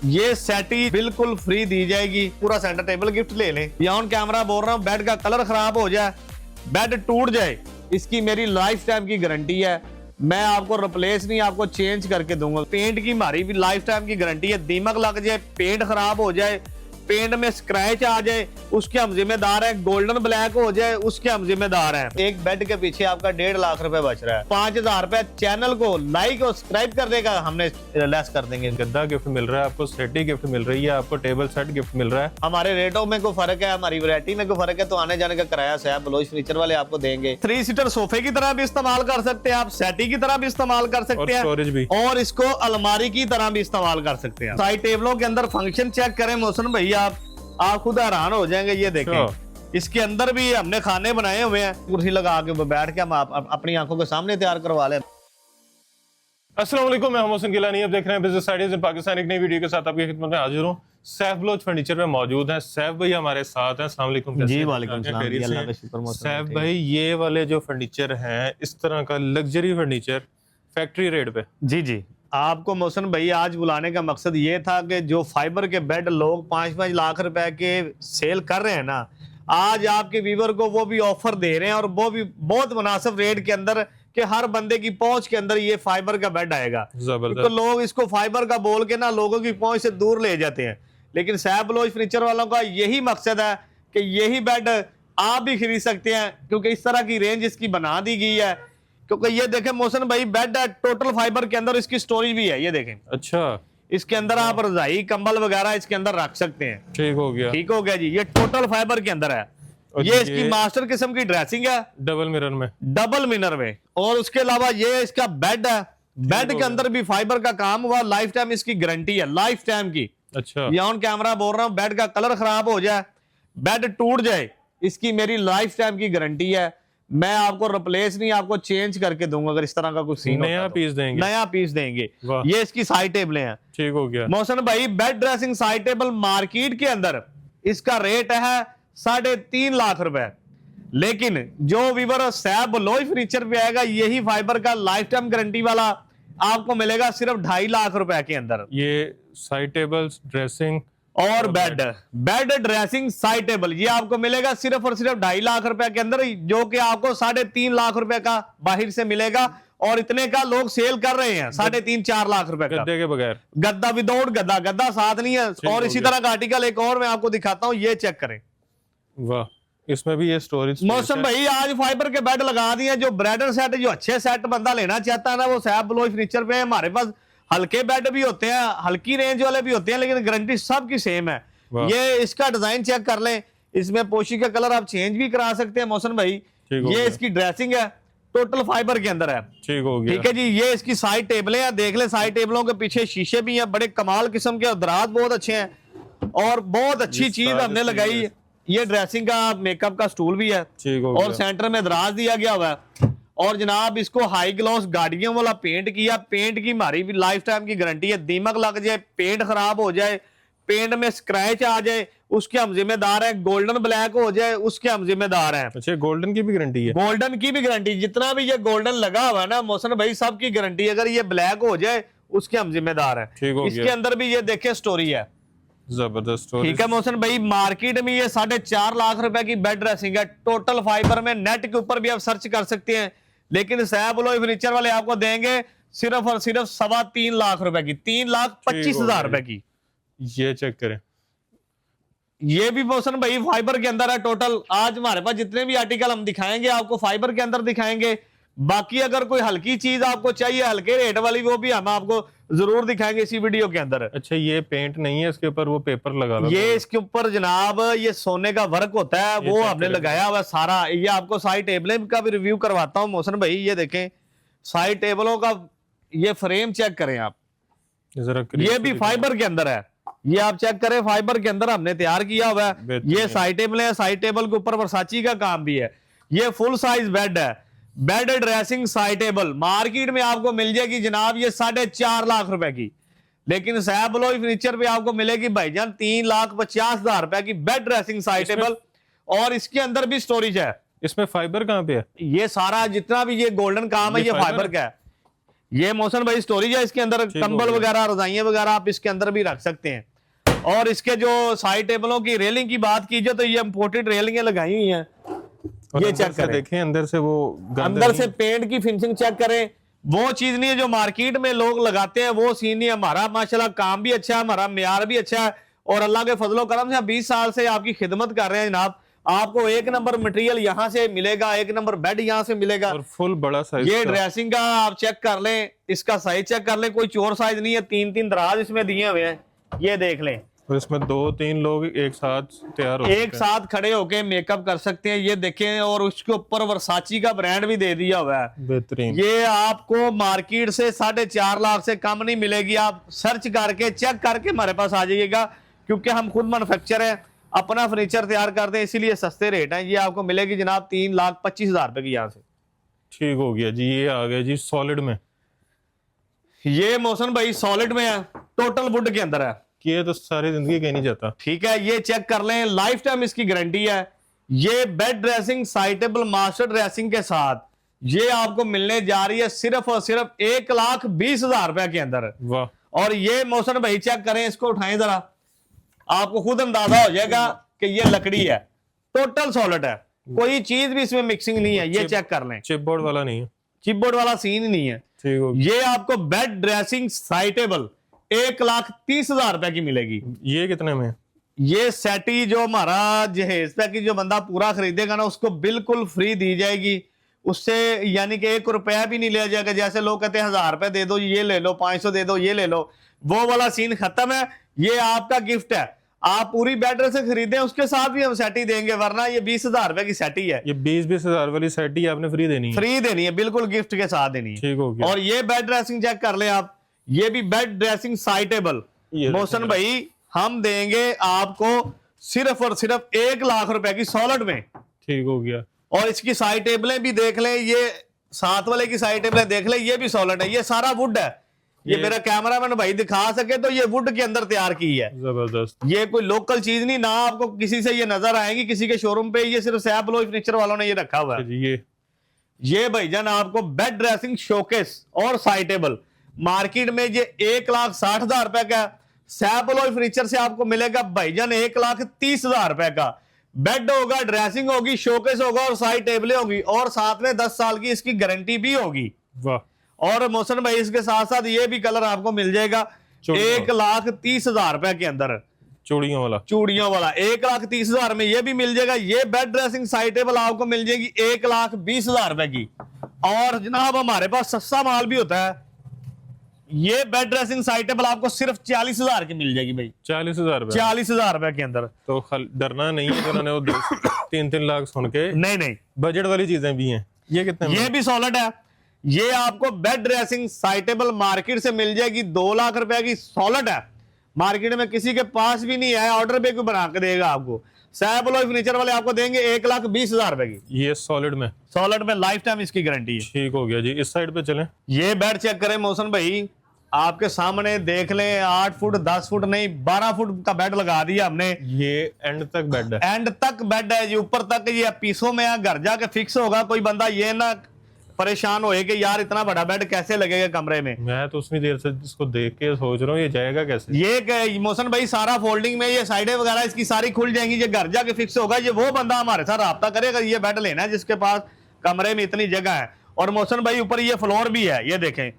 ये सेटी बिल्कुल फ्री दी जाएगी। पूरा सेंटर टेबल गिफ्ट ले लें। या ऑन कैमरा बोल रहा हूँ, बेड का कलर खराब हो जाए, बेड टूट जाए, इसकी मेरी लाइफ टाइम की गारंटी है। मैं आपको रिप्लेस नहीं, आपको चेंज करके दूंगा। पेंट की हमारी भी लाइफ टाइम की गारंटी है। दीमक लग जाए, पेंट खराब हो जाए, पेंट में स्क्रैच आ जाए, उसके हम जिम्मेदार हैं। गोल्डन ब्लैक हो जाए, उसके हम जिम्मेदार हैं। एक बेड के पीछे आपका 1.5 लाख रुपए बच रहा है। 5,000 रुपए चैनल को लाइक और सब्सक्राइब करने का हमने लेस कर देंगे। गद्दा गिफ्ट मिल रहा है आपको, सेटी गिफ्ट मिल रही है आपको, टेबल सेट गिफ्ट मिल रहा है। हमारे रेटों में कोई फर्क है, हमारी वैरायटी में कोई फर्क है, तो आने जाने का किराया से बलोच फर्नीचर वाले आपको देंगे। 3 सीटर सोफे की तरह भी इस्तेमाल कर सकते हैं आप, सेटी की तरह भी इस्तेमाल कर सकते हैं, स्टोरेज भी, और इसको अलमारी की तरह भी इस्तेमाल कर सकते हैं। साइड टेबलों के अंदर फंक्शन चेक करें मोहसिन भैया, आप खुद हैरान हो जाएंगे। ये देखें, इसके अंदर भी हमने खाने बनाए हुए हैं। कुर्सी लगा के बैठ के हम अपनी आंखों के सामने तैयार करवा लें। अस्सलाम वालेकुम, मैं मोहसिन गिलानी। अब देख रहे हैं बिजनेस आइडियाज इन पाकिस्तान। एक नई वीडियो के साथ आपकी खिदमत में हाजिर हूँ। सैफ बलोच फर्नीचर में मौजूद हैं। सैफ भाई हमारे साथ हैं। अस्सलाम वालेकुम। जी वालेकुम सलाम, अल्लाह का शुक्र। सैफ भाई, ये वाले जो फर्नीचर हैं, इस तरह का लग्जरी फर्नीचर फैक्ट्री रेट पे। जी आपको मोहसिन भाई आज बुलाने का मकसद ये था कि जो फाइबर के बेड लोग 5-5 लाख रुपए के सेल कर रहे हैं ना, आज आपके व्यूवर को वो भी ऑफर दे रहे हैं, और वो भी बहुत मुनासिब रेट के अंदर, कि हर बंदे की पहुंच के अंदर ये फाइबर का बेड आएगा। तो लोग इसको फाइबर का बोल के ना लोगों की पहुंच से दूर ले जाते हैं, लेकिन सैफ बलोच फर्नीचर वालों का यही मकसद है कि यही बेड आप भी खरीद सकते हैं, क्योंकि इस तरह की रेंज इसकी बना दी गई है। क्योंकि ये देखें मोहसिन भाई, बेड है टोटल फाइबर के अंदर, इसकी स्टोरेज भी है। ये देखें, अच्छा, इसके अंदर आप रजाई कंबल वगैरह इसके अंदर रख सकते हैं। ठीक हो गया, ठीक हो गया जी। ये टोटल फाइबर के अंदर है। ये इसकी मास्टर किस्म की ड्रेसिंग है, डबल मिरर में। और उसके अलावा ये इसका बेड है। बेड के अंदर भी फाइबर का काम हुआ, लाइफ टाइम इसकी गारंटी है, लाइफ टाइम की। अच्छा, ये ऑन कैमरा बोल रहा हूँ, बेड का कलर खराब हो जाए, बेड टूट जाए, इसकी मेरी लाइफ टाइम की गारंटी है। मैं आपको रिप्लेस नहीं, आपको चेंज करके दूंगा अगर इस तरह का कुछ सीन नया पीस देंगे। नया पीस देंगे। ये इसकी साइड टेबलें हैं। ठीक हो गया मोहसिन भाई, bed dressing side table market के अंदर इसका रेट है 3.5 लाख रुपए, लेकिन जो वीवर सैफ बलोच फर्नीचर पे आएगा, यही फाइबर का लाइफ टाइम गारंटी वाला आपको मिलेगा सिर्फ 2.5 लाख रुपए के अंदर। ये साइड टेबल्स, ड्रेसिंग और बेड ड्रेसिंग साइड टेबल, ये आपको मिलेगा सिर्फ और सिर्फ 2.5 लाख रुपए के अंदर, जो कि आपको 3.5 लाख रुपए का बाहर से मिलेगा, और इतने का लोग सेल कर रहे हैं 3.5-4 लाख रुपए का। गद्दे के बगैर, गद्दा विदाउट गद्दा, गद्दा साथ नहीं है। और इसी तरह का आर्टिकल एक और मैं आपको दिखाता हूँ, ये चेक करें। वाह, इसमें भी ये स्टोरेज। मौसम भाई, आज फाइबर के बेड लगा दिए। जो ब्राइडल सेट, जो अच्छे सेट बंदा लेना चाहता है ना, वो सैफ बलोच फर्नीचर पे। हमारे पास हल्के बेड भी होते हैं, हल्की रेंज वाले भी होते हैं, लेकिन गारंटी सबकी सेम है। ये इसका डिजाइन चेक कर लें, इसमें पोशी का कलर आप चेंज भी करा सकते हैं मौसम भाई। ये इसकी ड्रेसिंग है, टोटल फाइबर के अंदर है। ठीक हो गया, ठीक है जी। ये इसकी साइड टेबलें हैं, देख ले, साइड टेबलों के पीछे शीशे भी हैं, बड़े कमाल किस्म के, दराज बहुत अच्छे हैं, और बहुत अच्छी चीज हमने लगाई। ये ड्रेसिंग का मेकअप का स्टूल भी है, और सेंटर में दराज दिया गया हुआ है। और जनाब, इसको हाई ग्लॉस गाड़ियों वाला पेंट किया। पेंट की हमारी भी लाइफ टाइम की गारंटी है। दीमक लग जाए, पेंट खराब हो जाए, पेंट में स्क्रैच आ जाए, उसके हम जिम्मेदार हैं। गोल्डन ब्लैक हो जाए, उसके हम जिम्मेदार हैं। अच्छा, गोल्डन की भी गारंटी है? गोल्डन की भी गारंटी, जितना भी ये गोल्डन लगा हुआ है ना मोहसिन भाई, सबकी गारंटी। अगर ये ब्लैक हो जाए, उसके हम जिम्मेदार हैं। इसके अंदर भी ये देखे स्टोरी है, जबरदस्त। ठीक है मोहसिन भाई। मार्केट में ये 4.5 लाख रुपए की बेड ड्रेसिंग है, टोटल फाइबर में। नेट के ऊपर भी आप सर्च कर सकते हैं, लेकिन सैफ बलोच फर्नीचर वाले आपको देंगे सिर्फ और सिर्फ 3.25 लाख रुपए की, 3,25,000 रुपए की। ये चेक करें, ये भी मोहसिन भाई फाइबर के अंदर है टोटल। आज हमारे पास जितने भी आर्टिकल हम दिखाएंगे, आपको फाइबर के अंदर दिखाएंगे। बाकी अगर कोई हल्की चीज आपको चाहिए, हल्के रेट वाली, वो भी हम आपको जरूर दिखाएंगे इसी वीडियो के अंदर। अच्छा, ये पेंट नहीं है इसके ऊपर, वो पेपर लगा लो। ये इसके ऊपर जनाब ये सोने का वर्क होता है, वो हमने लगाया हुआ सारा। ये आपको साइड टेबलें का भी रिव्यू करवाता हूँ मोहसिन भाई। ये देखें, साइड टेबलों का ये फ्रेम चेक करें आप, ये भी फाइबर के अंदर है। ये आप चेक करें, फाइबर के अंदर हमने तैयार किया हुआ है। ये साइड टेबल है, साइड टेबल के ऊपर वर्साची का काम भी है। ये फुल साइज बेड है, bed dressing side table. Market में आपको मिल जाएगी जनाब ये 4.5 लाख रुपए की, लेकिन सैफ बलोच फर्नीचर पे आपको मिलेगी भाईजान 3,50,000 रुपए की बेड ड्रेसिंग साइड टेबल। और इसके अंदर भी स्टोरेज है। इसमें फाइबर कहां पे है? ये सारा जितना भी ये गोल्डन काम है, ये फाइबर का है। ये मोहसन भाई स्टोरेज है, इसके अंदर कंबल वगैरह रजाइयां वगैरह आप इसके अंदर भी रख सकते हैं। और इसके जो साइड टेबलों की रेलिंग की बात कीजिए तो ये इंपोर्टेड रेलिंगें लगाई हुई हैं। ये चेक करें, देखें अंदर से वो अंदर से पेंट की फिनिशिंग चेक करें। वो चीज नहीं है जो मार्केट में लोग लगाते हैं, वो सीन नहीं है। हमारा माशाल्लाह काम भी अच्छा है, हमारा म्यार भी अच्छा है और अल्लाह के फजलो करम से 20 साल से आपकी खिदमत कर रहे हैं जनाब। आपको एक नंबर मटेरियल यहाँ से मिलेगा, एक नंबर बेड यहाँ से मिलेगा और फुल बड़ा साइज। ये ड्रेसिंग का आप चेक कर लें, इसका साइज चेक कर लें, कोई चोर साइज नहीं है। 3-3 दराज इसमें दिए हुए हैं, ये देख लें। और इसमें 2-3 लोग एक साथ तैयार हो एक साथ खड़े होके मेकअप कर सकते हैं, ये देखें। और उसके ऊपर वर्साची का ब्रांड भी दे दिया हुआ है, बेहतरीन। ये आपको मार्केट से 4.5 लाख से कम नहीं मिलेगी। आप सर्च करके चेक करके हमारे पास आ जाइएगा, क्योंकि हम खुद मैन्युफैक्चर है, अपना फर्नीचर तैयार करते हैं, इसीलिए सस्ते रेट हैं। ये आपको मिलेगी जनाब 3,25,000 रुपए की यहाँ से। ठीक हो गया जी। ये आ गया जी सॉलिड में। ये मोहसन भाई सॉलिड में है, टोटल वुड के अंदर है। ये तो सारी जिंदगी कहीं नहीं जाता। ठीक है, ये चेक कर लें, लाइफ टाइम इसकी गारंटी है। ये bed dressing suitable master dressing के साथ ये आपको मिलने जा रही है सिर्फ और सिर्फ 1,20,000 रुपए के अंदर। वाह। और ये मोहसन भाई चेक करें, इसको उठाएं जरा, आपको खुद अंदाजा हो जाएगा कि ये लकड़ी है, टोटल सॉलिड है, कोई चीज भी इसमें मिक्सिंग नहीं है। ये चेक कर लें, चिपबोर्ड वाला नहीं है, चिपबोर्ड वाला सीन ही नहीं है। ठीक हो। ये आपको बेड ड्रेसिंग साइटेबल 1,30,000 रुपए की मिलेगी। ये कितने में? ये सेटी जो हमारा जहेज पैकेज जो बंदा पूरा खरीदेगा ना, उसको बिल्कुल फ्री दी जाएगी। उससे यानी कि 1 रुपया भी नहीं लिया जाएगा। जैसे लोग कहते हैं 1000 रुपए दे दो, ये ले लो, 500 दे दो, ये ले लो, वो वाला सीन खत्म है। ये आपका गिफ्ट है, आप पूरी बेड से खरीदें उसके साथ भी हम सेटी देंगे, वरना ये 20,000 रुपए की सेटी है। ये 20-20 हजार वाली सेटी आपने फ्री देनी है? फ्री देनी है, बिल्कुल गिफ्ट के साथ देनी है। ठीक हो गया। और ये बेड ड्रेसिंग चेक कर ले आप, ये भी बेड ड्रेसिंग साइटेबल मोहसन भाई हम देंगे आपको सिर्फ और सिर्फ 1 लाख रुपए की सॉलिड में। ठीक हो गया। और इसकी साइड टेबलें भी देख लें, ये साथ वाले की साइड टेबलें देख लें, ये भी सॉलिड है, ये सारा वुड है। ये मेरा कैमरामैन भाई दिखा सके तो ये वुड के अंदर तैयार की है, जबरदस्त। ये कोई लोकल चीज नहीं ना, आपको किसी से ये नजर आएगी किसी के शोरूम पे। ये सिर्फ सैफ लोई फर्नीचर वालों ने ये रखा हुआ है। ये भाईजान आपको बेड ड्रेसिंग शोकेस और साइड टेबल मार्केट में ये 1,60,000 रुपए का, सैपलोई फर्नीचर से आपको मिलेगा भाईजान 1,30,000 रुपए का। बेड होगा, ड्रेसिंग होगी, शोकेस होगा और साइड टेबलें होगी, और साथ में 10 साल की इसकी गारंटी भी होगी। वाह। और मोहसन भाई इसके साथ साथ ये भी कलर आपको मिल जाएगा 1,30,000 रुपए के अंदर, चूड़ियों वाला 1,30,000 में ये भी मिल जाएगा। ये बेड ड्रेसिंग साइड टेबल आपको मिल जाएगी 1,20,000 रुपए की। और जनाब हमारे पास सस्ता माल भी होता है, ये बेड ड्रेसिंग साइड टेबल आपको सिर्फ 40,000 की मिल जाएगी भाई। 40,000 रुपए के अंदर। तो डरना नहीं है, उन्होंने वो 3-3 लाख सुन के। नहीं, बजट वाली चीजें भी हैं। ये कितने में? ये भी सॉलिड है। ये आपको bed dressing side table market से मिल जाएगी 2 लाख रुपए की, सॉलिड है, मार्केट में किसी के पास भी नहीं है, ऑर्डर पे कोई बना के देगा आपको। सैबलोई फर्नीचर वाले आपको देंगे 1,20,000 रुपए की। ये सॉलिड में लाइफ टाइम इसकी गारंटी है। ठीक हो गया जी। इस साइड पे चलें। ये बेड चेक करें मोहसन भाई, आपके सामने देख लें, 8 फुट 10 फुट नहीं 12 फुट का बेड लगा दिया हमने। ये एंड तक बेड है, एंड तक बेड है जी, ऊपर तक ये पीसों में घर जाके फिक्स होगा। कोई बंदा ये ना परेशान होए कि यार इतना बड़ा बेड कैसे लगेगा कमरे में। मैं तो उतनी देर से इसको देख के सोच रहा हूँ ये जाएगा कैसे। ये मोहसन भाई सारा फोल्डिंग में, ये साइडें वगैरह इसकी सारी खुल जाएंगी, ये घर जाके फिक्स होगा। ये वो बंदा हमारे साथ राब्ता करेगा, ये बेड लेना है जिसके पास कमरे में इतनी जगह है। और मोहसन भाई ऊपर ये फ्लोर भी है, ये देखें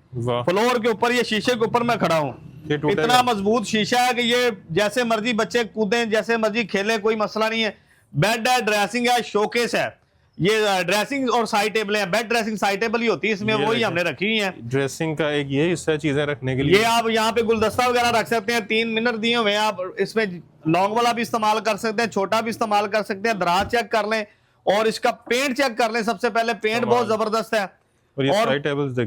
फ्लोर के ऊपर, ये शीशे के ऊपर मैं खड़ा हूँ, इतना मजबूत शीशा है कि ये जैसे मर्जी बच्चे कूदें, जैसे मर्जी खेलें, कोई मसला नहीं है। बेड है, ड्रेसिंग है, शोकेस है। ये ड्रेसिंग और साइड टेबल है, बेड ड्रेसिंग साइड टेबल ही होती है इसमें, वही हमने रखी हुई है। ड्रेसिंग का एक ये हिस्सा चीजें रखने के लिए, ये आप यहाँ पे गुलदस्ता वगैरह रख सकते हैं। 3 मिनट दिए हुए हैं, आप इसमें लॉन्ग वाला भी इस्तेमाल कर सकते हैं, छोटा भी इस्तेमाल कर सकते हैं। दराज चेक कर लें और इसका पेंट चेक कर लें। सबसे पहले पेंट बहुत जबरदस्त है। और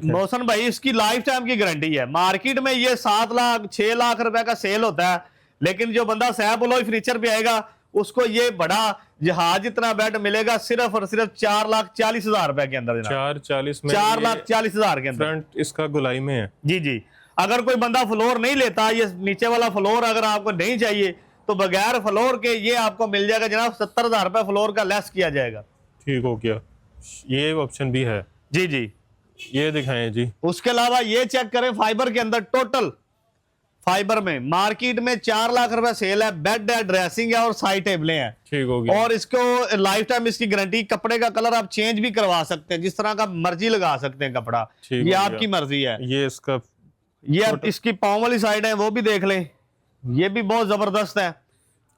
मोहसन भाई इसकी लाइफ टाइम की गारंटी है। मार्केट में ये 7 लाख 6 लाख रुपए का सेल होता है, लेकिन जो बंदा सैबलोई फर्नीचर पे आएगा उसको ये बड़ा जहाज इतना बेड मिलेगा सिर्फ और सिर्फ 4,40,000 रुपए के अंदर। 4,40,000 के अंदर। फ्रंट इसका गुलाई में है जी। अगर कोई बंदा फ्लोर नहीं लेता, ये नीचे वाला फ्लोर अगर आपको नहीं चाहिए तो बगैर फ्लोर के ये आपको मिल जाएगा जनाब 70,000 रुपए फ्लोर का लेस किया जाएगा। ठीक हो गया, ये ऑप्शन भी है जी। ये दिखाएं जी। उसके अलावा ये चेक करें फाइबर के अंदर, टोटल फाइबर में मार्केट में 4 लाख रुपए सेल है। बेड है, ड्रेसिंग है और साइड टेबलें हैं। ठीक हो गया। और इसको लाइफ टाइम इसकी गारंटी, कपड़े का कलर आप चेंज भी करवा सकते हैं, जिस तरह का मर्जी लगा सकते हैं कपड़ा, ठीक ये हो आपकी गया। मर्जी है। ये इसका ये अब इसकी पाँव वाली साइड है वो भी देख लें, ये भी बहुत जबरदस्त है।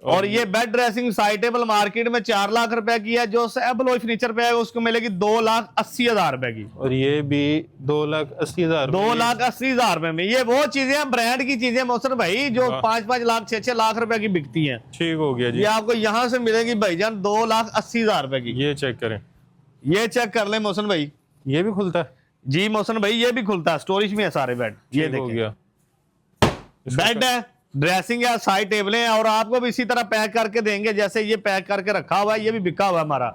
और ये bed dressing side table market में 4 लाख रुपए की है, जो एबलोई फर्नीचर पे है उसको मिलेगी 2,80,000 रुपए की। और ये भी 2,80,000, 2,80,000 रुपए में। ये वो चीजें हैं, ब्रांड की चीजें मोहसिन भाई, जो वाह। 5-5 लाख 6-6 लाख रुपए की बिकती हैं। ठीक हो गया जी। ये आपको यहाँ से मिलेगी भाईजान 2,80,000 रुपए की। ये चेक करें, ये चेक कर ले मोहसिन भाई। ये भी खुलता है जी मोहसिन भाई, ये भी खुलता है, स्टोरेज में है सारे बेड। ये ठीक हो देखिए गया। बेड है, ड्रेसिंग है, साइड टेबलें हैं, और आपको भी इसी तरह पैक करके देंगे जैसे ये पैक करके रखा हुआ है। ये भी बिका हुआ है हमारा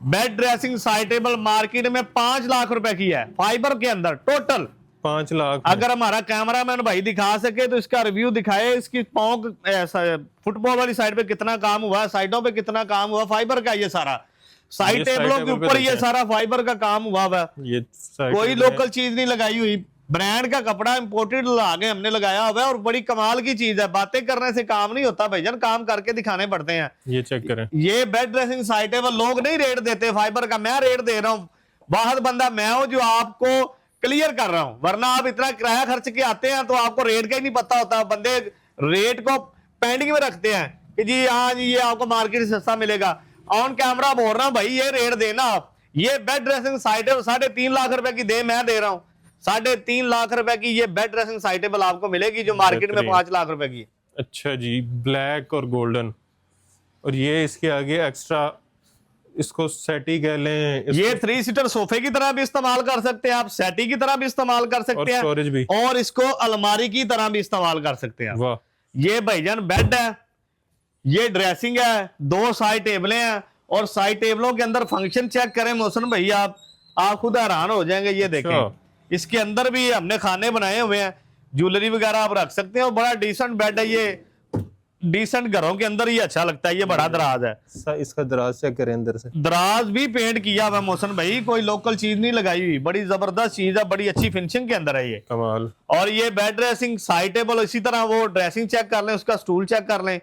bed dressing side table, market में 5 लाख रुपए की है, फाइबर के अंदर टोटल 5 लाख। अगर हमारा कैमरामैन भाई दिखा सके तो इसका रिव्यू दिखाए, इसकी पाँव फुटबॉल वाली साइड पे कितना काम हुआ है, साइडों पे कितना काम हुआ, फाइबर का ये सारा, साइड ये टेबलों साइड के टेबल पे ऊपर ये देखें। सारा फाइबर का काम हुआ हुआ है। ये साइड कोई टेबल है। लोकल चीज नहीं लगाई हुई, ब्रांड का कपड़ा इंपोर्टेड आगे हमने लगाया हुआ है, और बड़ी कमाल की चीज है। बातें करने से काम नहीं होता भाईजान, काम करके दिखाने पड़ते हैं। ये चेक करें। ये बेड ड्रेसिंग साइड टेबल लोग नहीं रेट देते फाइबर का, मैं रेट दे रहा हूं। वाहद बंदा मैं हूं जो आपको क्लियर कर रहा हूं, वरना आप इतना किराया खर्च के आते हैं तो आपको रेट का ही नहीं पता होता। बंदे रेट को पेंडिंग में रखते हैं कि जी हाँ जी ये आपको मार्केट से सस्ता मिलेगा। ऑन कैमरा बोल रहा हूं भाई, ये रेट देना आप। ये bed dressing side table 3.5 lakh रुपए की मैं दे रहा हूं। 3.5 लाख रुपए की ये बेड ड्रेसिंग साइड टेबल आपको मिलेगी, जो मार्केट में 5 लाख रुपए की। अच्छा जी, ब्लैक और गोल्डन। और ये इसके आगे एक्स्ट्रा, इसको सेटी कह लें, ये 3 सीटर सोफे की तरह भी इस्तेमाल कर सकते हैं आप, सेटी की तरह भी इस्तेमाल कर और सकते हैं, स्टोरेज भी। और इसको अलमारी की तरह भी इस्तेमाल कर सकते हैं। वाह। ये भाईजान बेड है, ये ड्रेसिंग है, 2 साइड टेबलें हैं, और साइड टेबलों के अंदर फंक्शन चेक करें मोहसिन भाई, आप खुद हैरान हो जाएंगे। ये देखें, इसके अंदर भी हमने खाने बनाए हुए हैं, ज्वेलरी वगैरह आप रख सकते हैं, और बड़ा डिसेंट बेड है ये। डिसेंट घरों के अंदर ये अच्छा लगता है। ये बड़ा दराज है, इसका दराज चेक करें अंदर से। दराज भी पेंट किया हुआ है मोहसिन भाई, कोई लोकल चीज नहीं लगाई हुई, बड़ी जबरदस्त चीज है, बड़ी अच्छी फिनिशिंग के अंदर है ये। कमाल। और ये बेड ड्रेसिंग साइड टेबल, इसी तरह वो ड्रेसिंग चेक कर लें, उसका स्टूल चेक कर लें,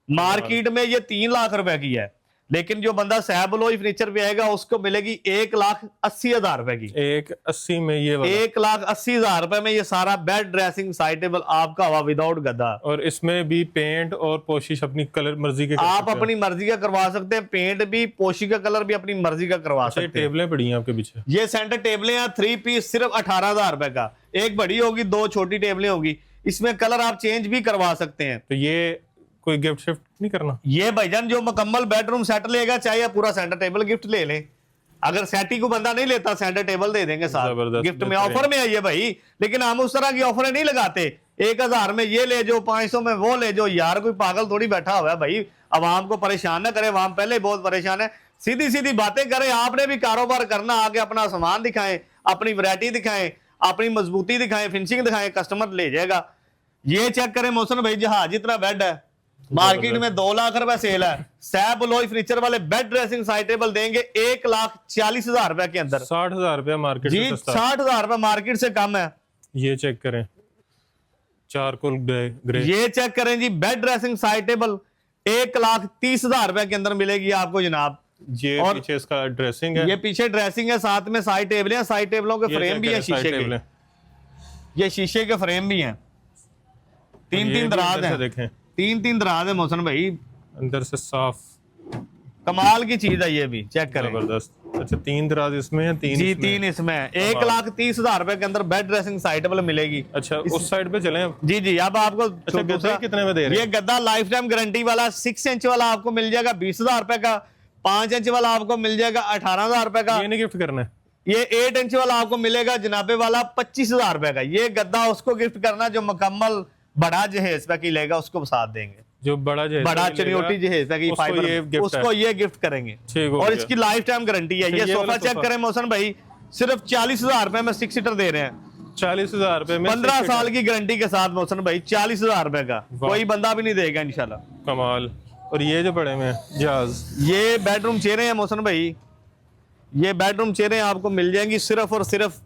मार्केट में ये 3 लाख रुपए की है, लेकिन जो बंदा सैबलोई फर्नीचर पे आएगा उसको मिलेगी 1,80,000 रुपए की। 1,80 में ये वाला। 1,80,000 रुपए में ये सारा बेड ड्रेसिंग साइड टेबल आपका हुआ विदाउट गद्दा। और इसमें भी पेंट और पोशिश अपनी कलर मर्जी के कर आप सकते हैं। अपनी मर्जी का करवा सकते हैं, पेंट भी, पोशी का कलर भी अपनी मर्जी का करवा अच्छा, ये सकते हैं। टेबलें पड़ी हैं आपके पीछे। ये सेंटर टेबलें हैं 3 पीस, सिर्फ 18,000 रुपए का। एक बड़ी होगी, 2 छोटी टेबलें होगी, इसमें कलर आप चेंज भी करवा सकते हैं। तो ये कोई गिफ्ट शिफ्ट नहीं करना? ये भाईजान जो मुकम्मल बेडरूम सेट लेगा, चाहे आप पूरा सेंटर टेबल गिफ्ट ले लें। अगर सेटी को बंदा नहीं लेता, सेंटर टेबल दे देंगे साथ जबरदस्त, गिफ्ट में। बेहतरीन। ऑफर में है ये भाई, लेकिन हम उस तरह की ऑफर नहीं लगाते। 1,000 में ये ले जो, 500 में वो ले जो। यार कोई पागल थोड़ी बैठा हुआ है भाई, अवाम को परेशान ना करे। अवाम पहले ही बहुत परेशान है, सीधी सीधी बातें करें। आपने भी कारोबार करना, आगे अपना सामान दिखाएं, अपनी वैरायटी दिखाएं, अपनी मजबूती दिखाएं, फिनिशिंग दिखाएं, कस्टमर ले जाएगा। ये चेक करें मोहसिन भाई, जहाज जितना बेड है, मार्केट में 2 लाख रुपए सेल है। सैबलोई फर्नीचर वाले बेड ड्रेसिंग साइड टेबल देंगे 1,40,000 रुपए के अंदर। 60,000 रुपया मार्केट जी, से सस्ता। 60,000 रुपए मार्केट से कम है। ये चेक करें, चारकोल ग्रे। ये चेक करें जी, बेड ड्रेसिंग साइड टेबल 1,30,000 रुपए के अंदर मिलेगी आपको जनाब। ये और पीछे इसका ड्रेसिंग है। ये पीछे ड्रेसिंग है, साथ में साइड टेबल है, साइड टेबलों के ये फ्रेम चेक भी है करें, शीशे साइड टेबल के। है। ये शीशे के फ्रेम भी हैं, ये 3-3 भी दराज अंदर से है, देखें, 3-3 दराज है मोहसिन भाई। अंदर से साफ, कमाल की चीज है ये भी, चेक करें। जबरदस्त। अच्छा, 3 दराज इसमें है, 3 जी, इसमें। 3 इसमें है। 1,30,000 रुपए के अंदर बेड ड्रेसिंग साइड टेबल मिलेगी। अच्छा, उस साइड पे चलें अब। जी जी, अब आपको अच्छा, गद्दा दूसरा- कितने में दे रहे ये हैं? गद्दा लाइफ टाइम गारंटी वाला 6 इंच वाला आपको मिल जाएगा 20,000 रुपए का। 5 इंच वाला आपको मिल जाएगा 18,000 रुपए का। ये नहीं गिफ्ट करना है? ये 8 इंच वाला आपको मिलेगा जनाबे वाला 25,000 रुपए का। ये गद्दा उसको गिफ्ट करना जो मुकम्मल बड़ा जहेज पे की लेगा, उसको साथ देंगे। जो बड़ा जहेज बड़ा लेगा, चनियोटी जहेज पे की उसको फाइबर, ये गिफ्ट उसको है। ये गिफ्ट करेंगे। ठीक हो और गया। इसकी लाइफ टाइम गारंटी है। ये ये वाला सोफा चेक सोफा। करें मोहसिन भाई, सिर्फ 40,000 रुपए में 6 सीटर दे रहे हैं। 40,000 रुपए में 15 साल की गारंटी के साथ मोहसिन भाई, 40,000 रुपए का। वाह। कोई बंदा भी नहीं देगा इंशाल्लाह। कमाल। और ये जो पड़े में जहाज, ये बेडरूम चेयरें हैं मोहसिन भाई, ये बेडरूम चेयरें आपको मिल जाएंगी सिर्फ और सिर्फ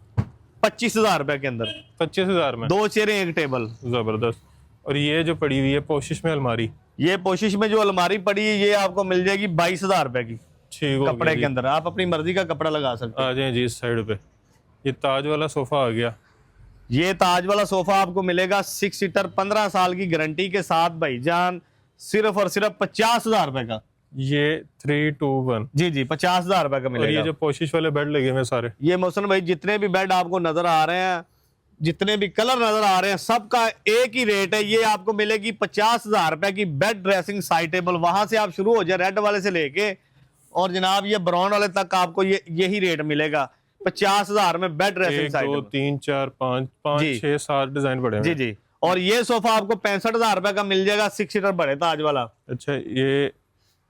25,000 रुपए के अंदर, 25,000 में 2 चेयरें 1 टेबल। जबरदस्त। और ये जो पड़ी हुई है पोशिश में अलमारी, ये पोशिश में जो अलमारी पड़ी है ये आपको मिल जाएगी 22,000 रुपए की, ठीक हो कपड़े गया के अंदर। आप अपनी मर्जी का कपड़ा लगा सकते हैं। आ जाए जी इस साइड पे। ये ताज वाला सोफा आ गया, ये ताज वाला सोफा आपको मिलेगा 6 सीटर 15 साल की गारंटी के साथ भाईजान, सिर्फ और सिर्फ 50,000 रुपए का। ये 321। जी जी 50,000 रुपए का और मिलेगा। ये जो पोशिश वाले बेड लगे हुए हैं सारे, ये मोहसिन भाई जितने भी बेड आपको नजर आ रहे हैं, जितने भी कलर नजर आ रहे हैं, सबका एक ही रेट है। ये आपको मिलेगी 50,000 रुपए की बेड ड्रेसिंग साइड टेबल। वहां से आप शुरू हो जाए रेड वाले से लेके और जनाब ये ब्राउन वाले तक आपको यही रेट मिलेगा 50,000 में बेड ड्रेसिंग 1 साइड 2 टेबल। 3 4 5 5 जी। 6 7 डिजाइन पड़े हुए जी हैं। जी। और ये सोफा आपको 65,000 रुपए का मिल जाएगा, 6 सीटर बड़े ताज वाला। अच्छा, ये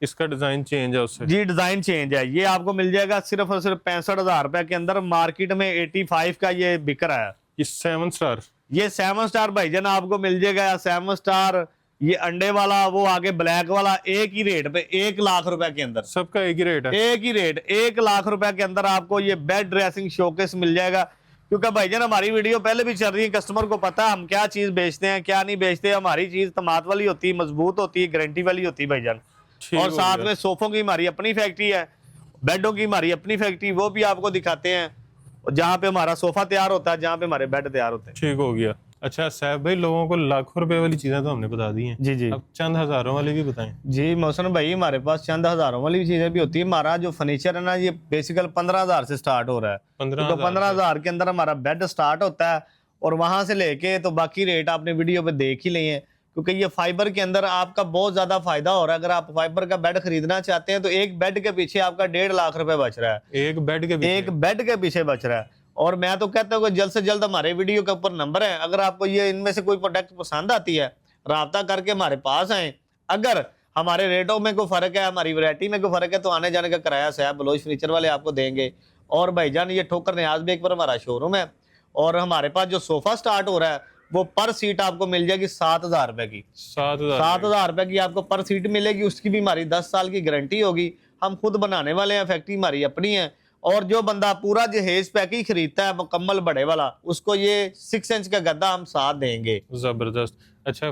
इसका डिजाइन चेंज है उससे? जी डिजाइन चेंज है। ये आपको मिल जाएगा सिर्फ और सिर्फ 65,000 रुपए के अंदर। मार्केट में 85 का ये बिक रहा है। ये 7 स्टार, ये 7 स्टार भाईजान आपको मिल जाएगा, 7 स्टार। ये अंडे वाला, वो आगे ब्लैक वाला, एक ही रेट पे 1 लाख रुपए के अंदर। सबका एक ही रेट है? एक ही रेट, 1 लाख रुपए के अंदर आपको ये बेड ड्रेसिंग शोकेस मिल जाएगा। क्योंकि भाईजान हमारी वीडियो पहले भी चल रही है, कस्टमर को पता है हम क्या चीज बेचते हैं क्या नहीं बेचते। हमारी चीज तमात वाली होती है, मजबूत होती है, गारंटी वाली होती है भाईजान। ठीक और हो साथ गया। में सोफों की हमारी अपनी फैक्ट्री है, बेडों की हमारी अपनी फैक्ट्री, वो भी आपको दिखाते हैं। और जहाँ पे हमारा सोफा तैयार होता है, जहाँ पे हमारे बेड तैयार होते हैं। ठीक हो गया। अच्छा सैफ भाई, लोगों को लाखों रुपए वाली चीजें तो हमने बता दी हैं, जी जी अब चंद हजारों वाली भी बताएं। जी मोहसिन भाई, हमारे पास चंद हजारों वाली भी चीजें भी होती है। हमारा जो फर्नीचर है ना, ये बेसिकल 15,000 से स्टार्ट हो रहा है। 15,000 तो 15,000 के अंदर हमारा बेड स्टार्ट होता है। और वहां से लेके तो बाकी रेट आपने वीडियो पे देख ही लिए हैं। क्योंकि ये फाइबर के अंदर आपका बहुत ज्यादा फायदा हो रहा है। अगर आप फाइबर का बेड खरीदना चाहते हैं तो एक बेड के पीछे आपका 1.5 लाख रुपए बच रहा है। एक बेड के पीछे? एक बेड के पीछे बच रहा है। और मैं तो कहता हूँ कि जल्द से जल्द हमारे वीडियो के ऊपर नंबर है, अगर आपको ये इनमें से कोई प्रोडक्ट पसंद आती है, राब्ता करके हमारे पास आए। अगर हमारे रेटों में कोई फर्क है, हमारी वैरायटी में कोई फर्क है, तो आने जाने का किराया सैफ बलोच फर्नीचर वाले आपको देंगे। और भाईजान ये ठोकर न्याज बेग पर हमारा शोरूम है। और हमारे पास जो सोफा स्टार्ट हो रहा है वो पर सीट आपको मिल जाएगी 7,000 रुपए की। 7,000 रुपए की आपको पर सीट मिलेगी। उसकी भी हमारी 10 साल की गारंटी होगी। हम खुद बनाने वाले हैं, फैक्ट्री हमारी अपनी है। और जो बंदा पूरा जहेज पैक ही खरीदता है मुकम्मल बड़े वाला, उसको ये 6 इंच का गद्दा हम साथ देंगे। जबरदस्त। अच्छा,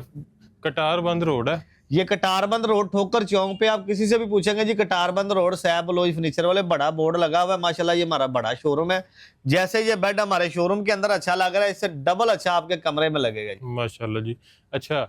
कटार बंद रोड है? ये कटारबंद रोड ठोकर चौक पे, आप किसी से भी पूछेंगे जी कटारबंद रोड सैफ बलोच फर्नीचर वाले, बड़ा बोर्ड लगा हुआ है। माशाल्लाह ये हमारा बड़ा शोरूम है। जैसे ये बेड हमारे शोरूम के अंदर अच्छा लग रहा है, इससे डबल अच्छा आपके कमरे में लगेगा जी। माशाल्लाह जी। अच्छा,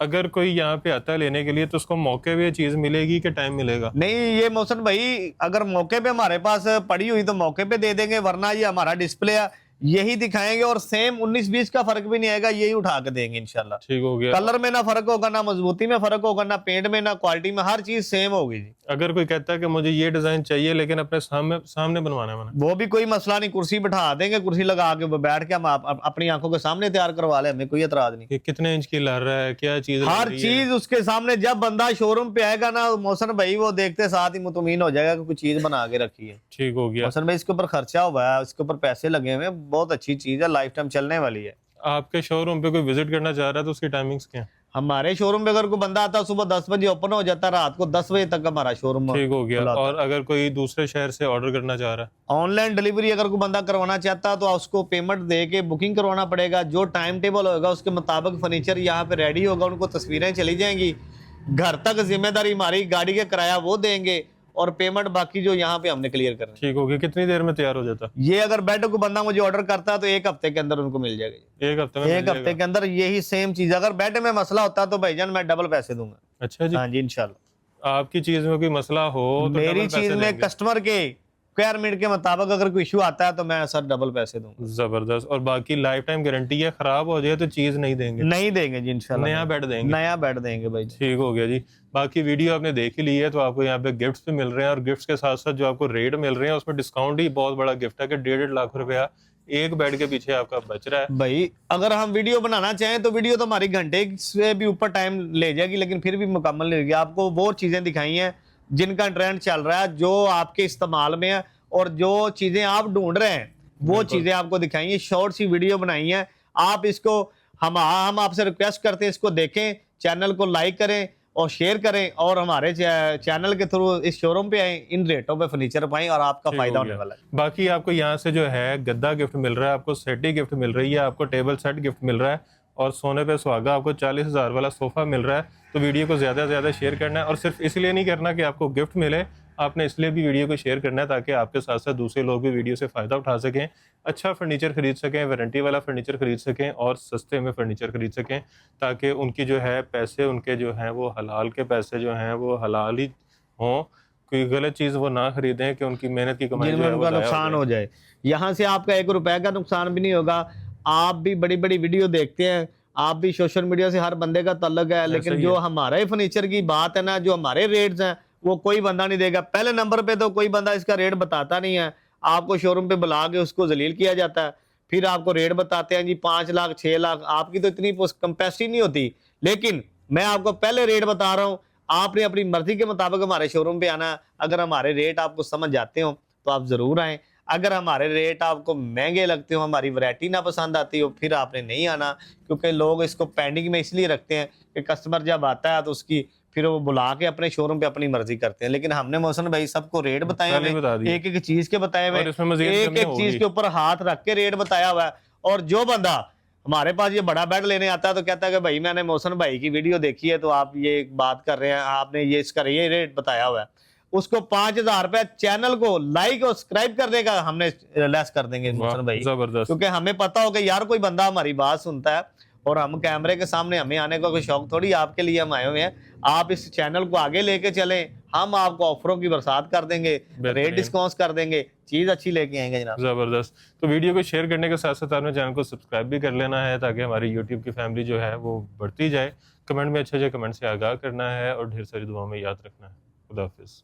अगर कोई यहाँ पे आता है लेने के लिए तो उसको मौके पे चीज मिलेगी कि टाइम मिलेगा? नहीं ये मोहसिन भाई, अगर मौके पे हमारे पास पड़ी हुई तो मौके पे दे देंगे, वरना ये हमारा डिस्प्ले है, यही दिखाएंगे। और सेम 19-20 का फर्क भी नहीं आएगा, यही उठा के देंगे इंशाल्लाह। ठीक हो गया। कलर में ना फर्क होगा, ना मजबूती में फर्क होगा, ना पेंट में, ना क्वालिटी में, हर चीज सेम होगी जी। अगर कोई कहता है कि मुझे ये डिजाइन चाहिए लेकिन अपने सामने बनवाना है मैंने, वो भी कोई मसला नहीं, कुर्सी बिठा देंगे, कुर्सी लगा के बैठ के हम अपनी आंखों के सामने तैयार करवा ले, हमें कोई एतराज नहीं। कि कितने इंच की लग रहा है, क्या चीज लग हर रही है। चीज उसके सामने, जब बंदा शोरूम पे आएगा ना मोहसिन भाई, वो देखते साथ ही मुतमीन हो जाएगा कि कुछ चीज बना के रखी है। ठीक हो गया। मोहसिन भाई इसके ऊपर खर्चा हुआ है, इसके ऊपर पैसे लगे हुए हैं, बहुत अच्छी चीज है, लाइफ टाइम चलने वाली है। आपके शोरूम पे कोई विजिट करना चाह रहा है तो उसकी टाइमिंग्स क्या है? हमारे शोरूम पे अगर कोई बंदा आता है, सुबह 10 बजे ओपन हो जाता है, रात को 10 बजे तक हमारा शोरूम ठीक हो गया। खुला था। और अगर कोई दूसरे शहर से ऑर्डर करना चाह रहा है? ऑनलाइन डिलीवरी अगर कोई बंदा करवाना चाहता है तो उसको पेमेंट दे के बुकिंग करवाना पड़ेगा। जो टाइम टेबल होगा उसके मुताबिक फर्नीचर यहाँ पे रेडी होगा, उनको तस्वीरें चली जाएंगी घर तक। जिम्मेदारी हमारी, गाड़ी का किराया वो देंगे और पेमेंट बाकी जो यहाँ पे हमने क्लियर करना। ठीक हो गया। कितनी देर में तैयार हो जाता? ये अगर बेड को बंदा मुझे ऑर्डर करता है तो 1 हफ्ते के अंदर उनको मिल जाएगा। एक हफ्ते में मिल एक हफ्ते जाएगा? के अंदर यही सेम चीज। अगर बेड में मसला होता है तो भाईजान मैं डबल पैसे दूंगा। अच्छा जी। हाँ जी इंशाल्लाह। आपकी चीज में कोई मसला हो तो मेरी डबल पैसे चीज में देंगे? कस्टमर के रिक्वायरमेंट के मुताबिक अगर कोई इशू आता है तो मैं सर डबल पैसे दूंगा। जबरदस्त। और बाकी लाइफ टाइम गारंटी है, खराब हो जाए तो चीज नहीं देंगे? नहीं देंगे जी इंशाल्लाह। नया बेड देंगे? नया बेड देंगे भाई। ठीक हो गया जी। बाकी वीडियो आपने देख ही ली है, तो आपको यहाँ पे गिफ्ट्स भी मिल रहे हैं और गिफ्ट्स के साथ साथ जो आपको रेट मिल रहे हैं उसमें डिस्काउंट ही बहुत बड़ा गिफ्ट है कि 1.5 लाख रुपया एक बेड के पीछे आपका बच रहा है। भाई अगर हम वीडियो बनाना चाहें तो वीडियो तो हमारी घंटे से भी ऊपर टाइम ले जाएगी, लेकिन फिर भी मुकम्मल नहीं होगी। आपको वो चीजें दिखाई हैं जिनका ट्रेंड चल रहा है, जो आपके इस्तेमाल में है, और जो चीजें आप ढूंढ रहे हैं वो चीजें आपको दिखाई हैं। शॉर्ट सी वीडियो बनाई है। आप इसको हम आपसे रिक्वेस्ट करते हैं, इसको देखें, चैनल को लाइक करें, और शेयर करें और हमारे चैनल के थ्रू इस शोरूम पे आए, इन रेटों पे फर्नीचर पाएं और आपका ठीक फायदा हो होने गया। वाला है। बाकी आपको यहाँ से जो है गद्दा गिफ्ट मिल रहा है, आपको सेटी गिफ्ट मिल रही है, आपको टेबल सेट गिफ्ट मिल रहा है और सोने पे सुहागा आपको 40,000 वाला सोफा मिल रहा है। तो वीडियो को ज़्यादा से ज़्यादा शेयर करना है और सिर्फ इसलिए नहीं करना कि आपको गिफ्ट मिले, आपने इसलिए भी वीडियो को शेयर करना है ताकि आपके साथ साथ दूसरे लोग भी वीडियो से फ़ायदा उठा सकें, अच्छा फर्नीचर खरीद सकें, वारंटी वाला फर्नीचर खरीद सकें और सस्ते में फर्नीचर खरीद सकें, ताकि उनकी जो है पैसे उनके जो हैं वो हलाल के पैसे जो हैं वो हलाल ही हों, कोई गलत चीज़ वो ना खरीदें कि उनकी मेहनत की कमाई जो जिनमें है वो उनका ज़ाया नुकसान हो हो जाए। यहाँ से आपका 1 रुपए का नुकसान भी नहीं होगा। आप भी बड़ी बड़ी वीडियो देखते हैं, आप भी सोशल मीडिया से हर बंदे का तल्लुक है, लेकिन ऐसा ही जो है। हमारे फर्नीचर की बात है ना, जो हमारे रेट्स हैं, वो कोई बंदा नहीं देगा। पहले नंबर पे तो कोई बंदा इसका रेट बताता नहीं है, आपको शोरूम पे बुला के उसको जलील किया जाता है, फिर आपको रेट बताते हैं जी 5 लाख 6 लाख, आपकी तो इतनी कैपेसिटी नहीं होती। लेकिन मैं आपको पहले रेट बता रहा हूँ, आपने अपनी मर्जी के मुताबिक हमारे शोरूम पे आना है। अगर हमारे रेट आपको समझ जाते हो तो आप जरूर आएं, अगर हमारे रेट आपको महंगे लगते हो, हमारी वैरायटी ना पसंद आती हो, फिर आपने नहीं आना, क्योंकि लोग इसको पेंडिंग में इसलिए रखते हैं कि कस्टमर जब आता है तो उसकी फिर वो बुला के अपने शोरूम पे अपनी मर्जी करते हैं। लेकिन हमने मोहसिन भाई सबको रेट बताए पहले हुए, ही बता दिए एक एक चीज के बताए हुए, और इसमें मजीद एक कमी एक होगी। चीज के ऊपर हाथ रख के रेट बताया हुआ है। और जो बंदा हमारे पास ये बड़ा बेड लेने आता है तो कहता है कि भाई मैंने मोहसिन भाई की वीडियो देखी है तो आप ये बात कर रहे हैं, आपने ये इसका ये रेट बताया हुआ है, उसको 5,000 रुपए चैनल को लाइक और सब्सक्राइब करने का हमने लेस कर देंगे मोहसिन भाई, जबरदस्त। क्योंकि हमें पता हो कि यार कोई बंदा हमारी बात सुनता है और हम कैमरे के सामने हमें आने का कोई शौक थोड़ी, आपके लिए हम आए हुए हैं। आप इस चैनल को आगे लेके चलें, हम आपको ऑफरों की बरसात कर देंगे, रेट डिस्काउंट कर देंगे, चीज अच्छी लेके आएंगे जनाब। ज़बरदस्त। तो वीडियो को शेयर करने के साथ साथ आपने चैनल को सब्सक्राइब भी कर लेना है ताकि हमारी यूट्यूब की फैमिली जो है वो बढ़ती जाए। कमेंट में अच्छे अच्छे कमेंट से आगाह करना है और ढेर सारी दुआओं में याद रखना है। खुदा हाफिज़।